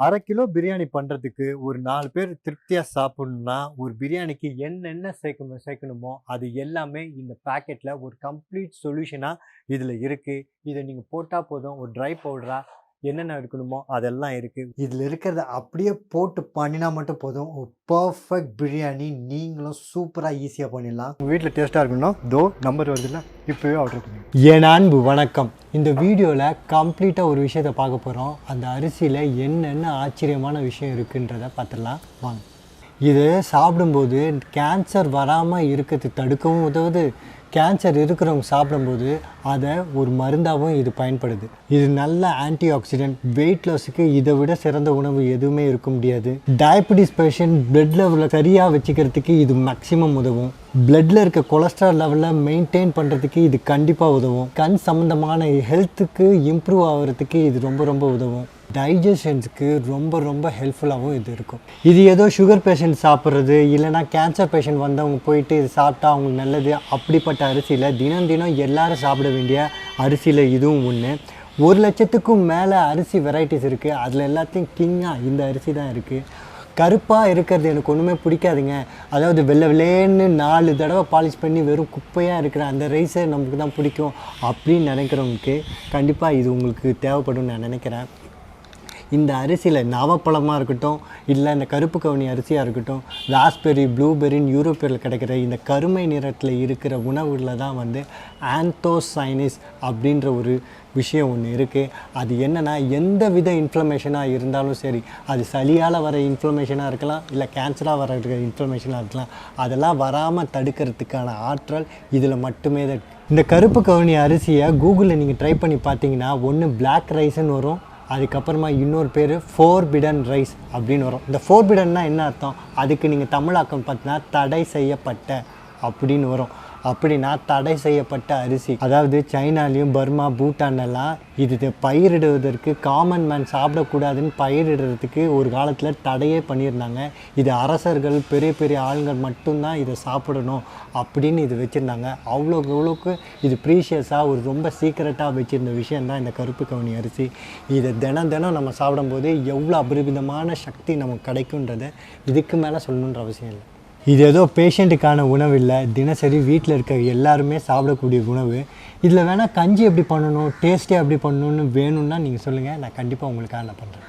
1/2 kilo biryani பண்ணுறதுக்கு ஒரு 4 பேர் திருப்தியாக சாப்பிட்ணுன்னா ஒரு பிரியாணிக்கு என்னென்ன சேர்க்கணுமோ அது எல்லாமே இந்த பேக்கெட்டில் ஒரு கம்ப்ளீட் சொல்யூஷனாக இதில் இருக்குது. இதை நீங்கள் போட்டால் போதும், ஒரு ட்ரை பவுடராக என்னென்ன இருக்கணுமோ அதெல்லாம் இருக்குது. இதில் இருக்கிறத அப்படியே போட்டு பண்ணினா மட்டும் போதும், ஒரு பர்ஃபெக்ட் பிரியாணி நீங்களும் சூப்பராக ஈஸியாக பண்ணிடலாம். உங்கள் வீட்டில் டேஸ்ட்டாக இருக்கணும். நம்பர் வருதுல்ல, இப்போவே ஆர்டர் பண்ணுங்க. என் அன்பு வணக்கம். இந்த வீடியோவில் கம்ப்ளீட்டாக ஒரு விஷயத்தை பார்க்க போகிறோம். அந்த அரிசியில் என்னென்ன ஆச்சரியமான விஷயம் இருக்குன்றதை பார்த்துடலாம் வாங்க. இது சாப்பிடும்போது கேன்சர் வராமல் இருக்கிறது தடுக்கவும் உதவுது. கேன்சர் இருக்கிறவங்க சாப்பிடும்போது அதை ஒரு மருந்தாகவும் இது பயன்படுது. இது நல்ல ஆன்டி ஆக்சிடென்ட். வெயிட் லாஸுக்கு இதை விட சிறந்த உணவு எதுவுமே இருக்க முடியாது. டயபெட்டிஸ் பேஷண்ட் பிளட் லெவலில் சரியாக வச்சுக்கிறதுக்கு இது மேக்ஸிமம் உதவும். பிளட்டில் இருக்க கொலஸ்ட்ரால் லெவலில் மெயின்டைன் பண்ணுறதுக்கு இது கண்டிப்பாக உதவும். கண் சம்மந்தமான ஹெல்த்துக்கு இம்ப்ரூவ் ஆகிறதுக்கு இது ரொம்ப உதவும். டைஜஷன்ஸுக்கு ரொம்ப ஹெல்ப்ஃபுல்லாகவும் இது இருக்கும். இது ஏதோ சுகர் பேஷண்ட் சாப்பிட்றது இல்லைனா கேன்சர் பேஷண்ட் வந்தவங்க போயிட்டு இது சாப்பிட்டா அவங்களுக்கு நல்லது அப்படிப்பட்ட அரிசியில் தினம் எல்லோரும் சாப்பிட வேண்டிய அரிசியில் இதுவும் ஒன்று. 1 லட்சத்துக்கும் மேலே அரிசி வெரைட்டிஸ் இருக்குது. அதில் எல்லாத்தையும் கிங்காக இந்த அரிசி தான் இருக்குது. கருப்பாக இருக்கிறது எனக்கு ஒன்றுமே பிடிக்காதுங்க. அதாவது வெள்ளைன்னு 4 தடவை பாலிஷ் பண்ணி வெறும் குப்பையாக இருக்கிற அந்த ரைஸை நமக்கு தான் பிடிக்கும் அப்படின்னு நினைக்கிறவங்களுக்கு கண்டிப்பாக இது உங்களுக்கு தேவைப்படும் நான் நினைக்கிறேன். இந்த அரிசியில் நவப்பழமாக இருக்கட்டும், இல்லை இந்த கருப்பு கவுனி அரிசியாக இருக்கட்டும், ராஸ்பெரி, ப்ளூபெரின்னு யூரோப்பியில் கிடைக்கிற இந்த கருமை நிறத்தில் இருக்கிற உணவுகளில் தான் ஆந்தோசைனிஸ் அப்படின்ற ஒரு விஷயம் ஒன்று இருக்குது. அது என்னென்னா, எந்த வித இன்ஃப்ளமேஷனாக இருந்தாலும் சரி, அது சளியால் வர இன்ஃப்ளமேஷனாக இருக்கலாம், இல்லை கேன்சராக வர இன்ஃப்ளமேஷனாக இருக்கலாம், அதெல்லாம் வராமல் தடுக்கிறதுக்கான ஆற்றல் இதில் மட்டுமே தான். இந்த கருப்பு கவுனி அரிசியை கூகுளில் நீங்கள் ட்ரை பண்ணி பார்த்தீங்கன்னா ஒன்று பிளாக் ரைஸ்ன்னு வரும், அதுக்கப்புறமா இன்னொரு பேர் ஃபோர்பிடன் ரைஸ் அப்படின்னு வரும். இந்த ஃபோர்பிடன்னா என்ன அர்த்தம்? அதுக்கு நீங்கள் தமிழாக்கம் பார்த்தீங்கன்னா தடை செய்யப்பட்ட அப்படின்னு வரும். அப்படின்னா தடை செய்யப்பட்ட அரிசி. அதாவது சைனாலையும் பர்மா, பூட்டானெல்லாம் இது பயிரிடுவதற்கு காமன் மேன் சாப்பிடக்கூடாதுன்னு பயிரிடுறதுக்கு ஒரு காலத்தில் தடையே பண்ணியிருந்தாங்க. இது அரசர்கள், பெரிய ஆளுங்கள் மட்டும்தான் இதை சாப்பிடணும் அப்படின்னு இது வச்சுருந்தாங்க. அவ்வளோக்கு இது ப்ரீஷியஸாக ஒரு ரொம்ப சீக்ரெட்டாக வச்சுருந்த விஷயந்தான் இந்த கருப்பு கவுனி அரிசி. இதை தினம் நம்ம சாப்பிடும்போது எவ்வளோ அபரிமிதமான சக்தி நமக்கு கிடைக்குன்றதை இதுக்கு மேலே சொல்லணுன்ற அவசியம் இல்லை. இது ஏதோ பேஷண்ட்டுக்கான உணவு இல்லை, தினசரி வீட்டில் இருக்க எல்லாருமே சாப்பிடக்கூடிய உணவு. இதில் வேணால் கஞ்சி எப்படி பண்ணணும், டேஸ்ட்டே எப்படி பண்ணணுன்னு வேணும்னா நீங்கள் சொல்லுங்கள், நான் கண்டிப்பாக உங்களுக்காக நான் பண்ணுறேன்.